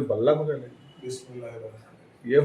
बल्ला ये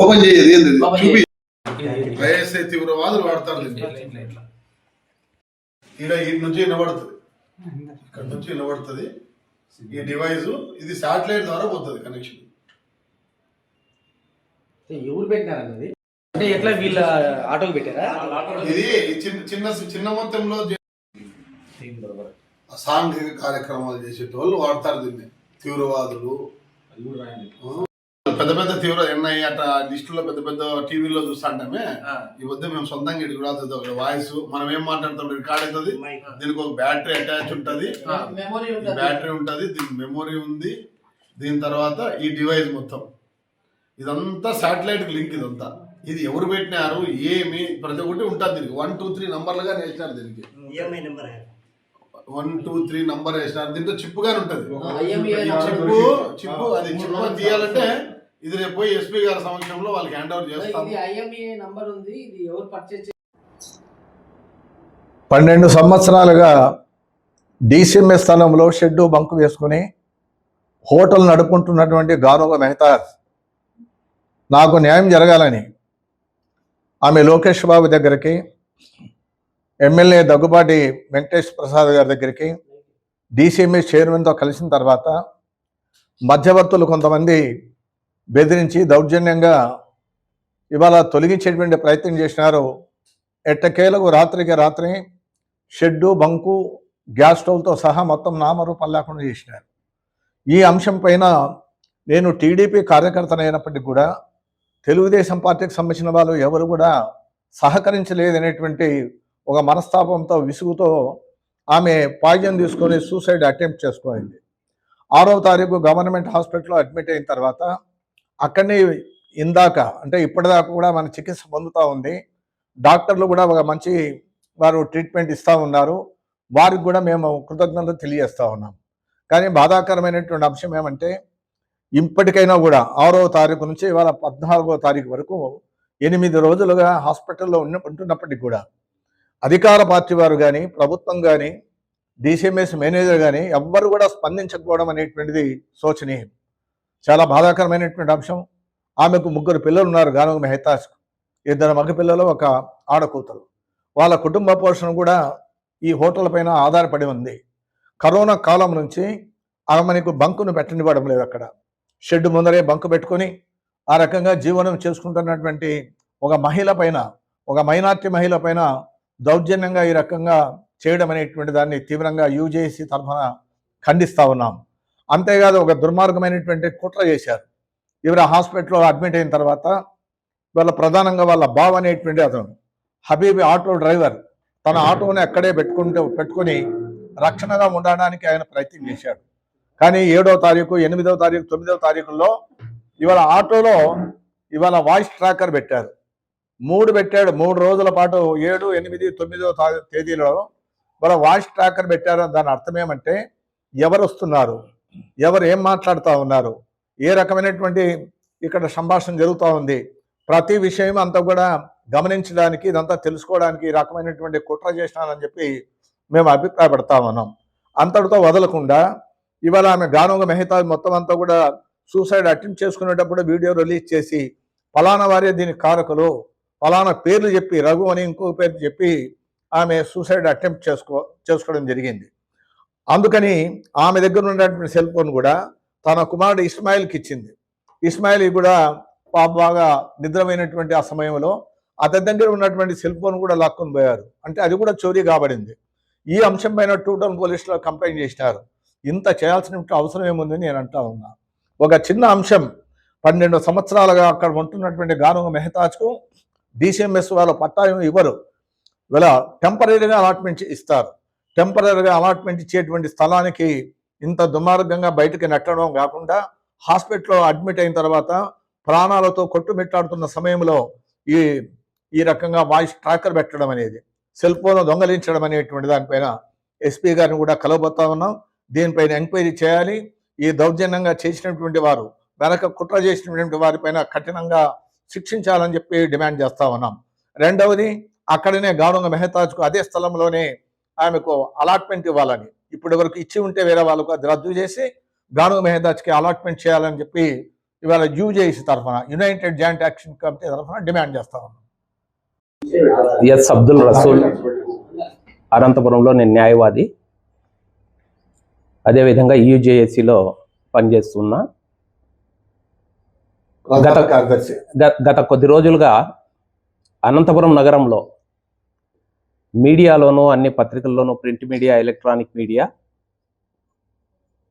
ఓపెన్ చేయదు చూపి వైఎస్ఐ తీవ్రవాదులు వాడతారు ఈడ ఇటు నుంచి వినబడుతుంది, ఇక్కడ నుంచి వినబడుతుంది. ఈ డివైస్ ఇది శాటిలైట్ ద్వారా పోతుంది కనెక్షన్. ఎవరు పెట్టినారన్నది అంటే ఎట్లా వీళ్ళ ఆటోకి పెట్టారా? ఇది చిన్న మొత్తంలో అసాంఘిక కార్యక్రమాలు చేసేటోళ్ళు వాడతారు దీన్ని. తీవ్రవాదులు పెద్ద పెద్ద తీవ్ర ఎన్ఐ అట్లా లిస్టులో పెద్ద పెద్ద టీవీలో చూస్తాంటామే. ఈ వద్ద మేము సొంతంగా ఇటు కూడా వాయిస్ మనం ఏం మాట్లాడతాం రికార్డ్ అవుతుంది. దీనికి ఒక బ్యాటరీ అటాచ్ ఉంటుంది, బ్యాటరీ ఉంటుంది, దీనికి మెమొరీ ఉంది. దీని తర్వాత ఈ డివైస్ మొత్తం ఇదంతా శాటిలైట్ లింక్. ఇదంతా ఇది ఎవరు పెట్టినారు ఏమి ప్రతి ఒక్కటి ఉంటుంది దీనికి. 1 2 3 నంబర్లుగా వేసినారు దీనికి. 1 2 3 నంబర్ వేసినారు. దీంట్లో చిప్పు గాని ఉంటుంది. చిప్పు అది చిప్పు తీయాలంటే ఇది రేపు పోయి ఎస్పీ గారి సమక్షంలో వాళ్ళకి హ్యాండ్ ఓవర్ చేస్తాం. 12 సంవత్సరాలుగా DCMS స్థలంలో షెడ్డు బంకు వేసుకుని హోటల్ నడుపుకుంటున్నటువంటి గౌరవ మెహతా నాకు న్యాయం జరగాలని ఆమె లోకేష్ బాబు దగ్గరికి, ఎమ్మెల్యే దగ్గుబాటి వెంకటేష్ ప్రసాద్ గారి దగ్గరికి, DCMS చైర్మన్తో కలిసిన తర్వాత మధ్యవర్తులు కొంతమంది బెదిరించి దౌర్జన్యంగా ఇవాళ తొలగించేటువంటి ప్రయత్నం చేసినారు. ఎట్టకేలకు రాత్రికి రాత్రి షెడ్డు బంకు గ్యాస్ స్టవ్తో సహా మొత్తం నామరూపం లేకుండా చేసినారు. ఈ అంశం పైన నేను టీడీపీ కార్యకర్తనైనప్పటికీ కూడా తెలుగుదేశం పార్టీకి సంబంధించిన వాళ్ళు ఎవరు కూడా సహకరించలేదనేటువంటి ఒక మనస్తాపంతో విసుగుతో ఆమె పాయిజన్ తీసుకొని సూసైడ్ అటెంప్ట్ చేసుకోయింది. 6వ తారీఖు గవర్నమెంట్ హాస్పిటల్లో అడ్మిట్ అయిన తర్వాత అక్కడనే ఇందాక అంటే ఇప్పటిదాకా కూడా మన చికిత్స పొందుతూ ఉంది. డాక్టర్లు కూడా ఒక మంచి వారు ట్రీట్మెంట్ ఇస్తూ ఉన్నారు. వారికి కూడా మేము కృతజ్ఞతలు తెలియజేస్తూ ఉన్నాం. కానీ బాధాకరమైనటువంటి అంశం ఏమంటే ఇప్పటికైనా కూడా 6వ తారీఖు నుంచి ఇవాళ 14వ తారీఖు వరకు 8 రోజులుగా హాస్పిటల్లో ఉంటున్నప్పటికీ కూడా అధికార పార్టీ వారు కానీ ప్రభుత్వం కానీ DCMS మేనేజర్ కానీ ఎవ్వరు కూడా స్పందించకపోవడం అనేటువంటిది శోచనీయం. చాలా బాధాకరమైనటువంటి అంశం. ఆమెకు 3 పిల్లలు ఉన్నారు. గానుగ మెహతాస్కు 2 మగ పిల్లలు, 1 ఆడకూతురు. వాళ్ళ కుటుంబ పోషణ కూడా ఈ హోటల్ పైన ఆధారపడి ఉంది. కరోనా కాలం నుంచి ఆమెకు బంకును పెట్టనివ్వడం లేదు. అక్కడ షెడ్ ముందరే బంకు పెట్టుకొని ఆ రకంగా జీవనం చేసుకుంటున్నటువంటి ఒక మహిళ పైన, ఒక మైనార్టీ మహిళ పైన దౌర్జన్యంగా ఈ రకంగా చేయడం అనేటువంటి దాన్ని తీవ్రంగా UJC తరఫున ఖండిస్తూ ఉన్నాం. అంతేకాదు ఒక దుర్మార్గమైనటువంటి కుట్ర చేశారు. ఇవర హాస్పిటల్లో అడ్మిట్ అయిన తర్వాత వాళ్ళ ప్రధానంగా వాళ్ళ బావ అనేటువంటి అతను హబీబ్ ఆటో డ్రైవర్ తన ఆటోని అక్కడే పెట్టుకొని రక్షణగా ఉండడానికి ఆయన ప్రయత్నం చేశాడు. కానీ 7వ తారీఖు, 8వ తారీఖు, 9వ తారీఖుల్లో ఇవాళ ఆటోలో ఇవాళ వాయిస్ ట్రాకర్ పెట్టారు. 3 పెట్టాడు. 3 రోజుల పాటు 7, 8, 9వ తేదీలో ఇవాళ వాయిస్ ట్రాకర్ పెట్టారు. దాని అర్థం ఏమంటే ఎవరు వస్తున్నారు, ఎవరు ఏం మాట్లాడుతూ ఉన్నారు, ఏ రకమైనటువంటి ఇక్కడ సంభాషణ జరుగుతూ ఉంది, ప్రతి విషయం అంతా కూడా గమనించడానికి, ఇదంతా తెలుసుకోవడానికి ఈ రకమైనటువంటి కుట్ర చేసినానని చెప్పి మేము అభిప్రాయపడతా ఉన్నాం. అంతటితో వదలకుండా ఇవాళ ఆమె గానుగ మెహతా మొత్తం అంతా కూడా సూసైడ్ అటెంప్ట్ చేసుకునేటప్పుడు వీడియో రిలీజ్ చేసి ఫలానా వారే దీనికి కారకులు, ఫలానా పేర్లు చెప్పి, రఘు అని ఇంకో పేరు చెప్పి ఆమె సూసైడ్ అటెంప్ట్ చేసుకోవడం జరిగింది. అందుకని ఆమె దగ్గర ఉన్నటువంటి సెల్ ఫోన్ కూడా తన కుమారుడు ఇస్మాయిల్కి ఇచ్చింది. ఇస్మాయిల్ కూడా బాగా నిద్రమైనటువంటి ఆ సమయంలో అతని దగ్గర ఉన్నటువంటి సెల్ ఫోన్ కూడా లాక్కొని పోయారు. అంటే అది కూడా చోరీ కాబడింది. ఈ అంశం పైన 2 టౌన్ పోలీసులో కంప్లైంట్ చేసినారు. ఇంత చేయాల్సిన అవసరం ఏముందని నేను అంటా ఉన్నా. ఒక చిన్న అంశం, 12 సంవత్సరాలుగా అక్కడ ఉంటున్నటువంటి గానుగ మెహతాజ్కు డిసిఎంఎస్ వాళ్ళు పట్టా ఇవ్వరు. వీళ్ళ టెంపరీగా అలాట్మెంట్ ఇస్తారు. టెంపరీగా అలాట్మెంట్ ఇచ్చేటువంటి స్థలానికి ఇంత దుర్మార్గంగా బయటకు నెట్టడం కాకుండా హాస్పిటల్లో అడ్మిట్ అయిన తర్వాత ప్రాణాలతో కొట్టుమిట్టాడుతున్న సమయంలో ఈ రకంగా వాయిస్ ట్రాకర్ పెట్టడం అనేది, సెల్ ఫోన్ దొంగలించడం అనేటువంటి దానిపైన ఎస్పీ గారిని కూడా కలవబోతా ఉన్నాం. దీనిపైన ఎంక్వైరీ చేయాలి. ఈ దౌర్జన్యంగా చేసినటువంటి వారు, వెనక కుట్ర చేసినటువంటి వారిపైన కఠినంగా శిక్షించాలని చెప్పి డిమాండ్ చేస్తా ఉన్నాం. రెండవది, అక్కడనే గానుగ మెహతాజ్కు అదే స్థలంలోనే ఆమెకు అలాట్మెంట్ ఇవ్వాలని, ఇప్పటి వరకు ఇచ్చి ఉంటే వేరే వాళ్ళకు అది రద్దు చేసి గానుగ మెహతాజ్కి అలాట్మెంట్ చేయాలని చెప్పి ఇవాళ యూజేసీ తరఫున, యునైటెడ్ జాయింట్ యాక్షన్ కమిటీ తరఫున డిమాండ్ చేస్తా ఉన్నాం. ఎస్ అబ్దుల్ రసూల్, అనంతపురంలో నేను న్యాయవాది, అదేవిధంగా యూజేఏసీలో పనిచేస్తున్నా. గత కొద్ది రోజులుగా అనంతపురం నగరంలో మీడియాలోనూ, అన్ని పత్రికల్లోనూ, ప్రింట్ మీడియా, ఎలక్ట్రానిక్ మీడియా,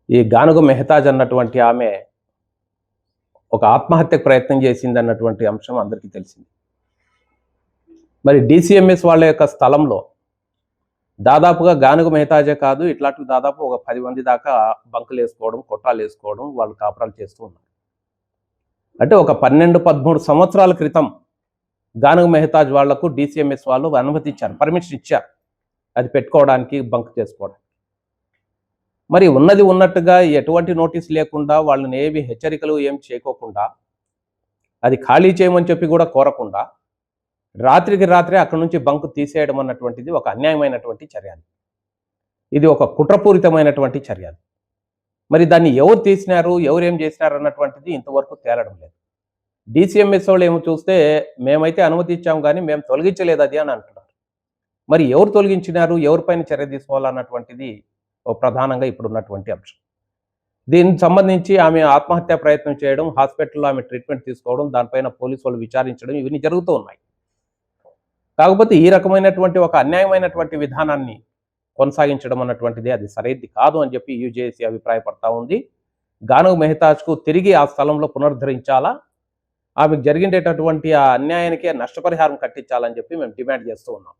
ఈ గానుగ మెహతాజ్ అన్నటువంటి ఆమె ఒక ఆత్మహత్యకు ప్రయత్నం చేసింది అన్నటువంటి అంశం అందరికీ తెలిసింది. మరి డిసిఎంఎస్ వాళ్ళ యొక్క స్థలంలో దాదాపుగా గానుగ మెహతాజే కాదు, ఇట్లాంటివి దాదాపు ఒక 10 మంది దాకా బంకులు వేసుకోవడం, కొట్టాలు వేసుకోవడం, వాళ్ళు కాపురాలు చేస్తూ ఉన్నారు. అంటే ఒక 12-13 సంవత్సరాల క్రితం గానుగ మెహతాజ్ వాళ్లకు డిసిఎంఎస్ వాళ్ళు అనుమతి ఇచ్చారు, పర్మిషన్ ఇచ్చారు అది పెట్టుకోవడానికి, బంక్ చేసుకోవడానికి. మరి ఉన్నది ఉన్నట్టుగా ఎటువంటి నోటీస్ లేకుండా, వాళ్ళని ఏవి హెచ్చరికలు ఏం చేయకోకుండా, అది ఖాళీ చేయమని చెప్పి కూడా కోరకుండా రాత్రికి రాత్రే అక్కడి నుంచి బంకు తీసేయడం అన్నటువంటిది ఒక అన్యాయమైనటువంటి చర్య. ఇది ఒక కుట్రపూరితమైనటువంటి చర్య. మరి దాన్ని ఎవరు తీసినారు, ఎవరేం చేసినారు అన్నటువంటిది ఇంతవరకు తేలడం లేదు. డిసిఎంఎస్ వాళ్ళు ఏమో చూస్తే మేమైతే అనుమతి ఇచ్చాము కానీ మేము తొలగించలేదు అది అని అంటున్నారు. మరి ఎవరు తొలగించినారు, ఎవరిపైన చర్య తీసుకోవాలన్నటువంటిది ప్రధానంగా ఇప్పుడు ఉన్నటువంటి అంశం. దీనికి సంబంధించి ఆమె ఆత్మహత్య ప్రయత్నం చేయడం, హాస్పిటల్లో ఆమె ట్రీట్మెంట్ తీసుకోవడం, దానిపైన పోలీసు వాళ్ళు విచారించడం, ఇవన్నీ జరుగుతూ ఉన్నాయి. కాకపోతే ఈ రకమైనటువంటి ఒక అన్యాయమైనటువంటి విధానాన్ని కొనసాగించడం అన్నటువంటిది అది సరైనది కాదు అని చెప్పి యూజేసీ అభిప్రాయపడతా ఉంది. గానుగ మెహతాజ్కు తిరిగి ఆ స్థలంలో పునరుద్ధరించాలా, ఆమెకు జరిగినటువంటి ఆ అన్యాయానికి నష్టపరిహారం కట్టించాలని చెప్పి మేము డిమాండ్ చేస్తూ ఉన్నాం.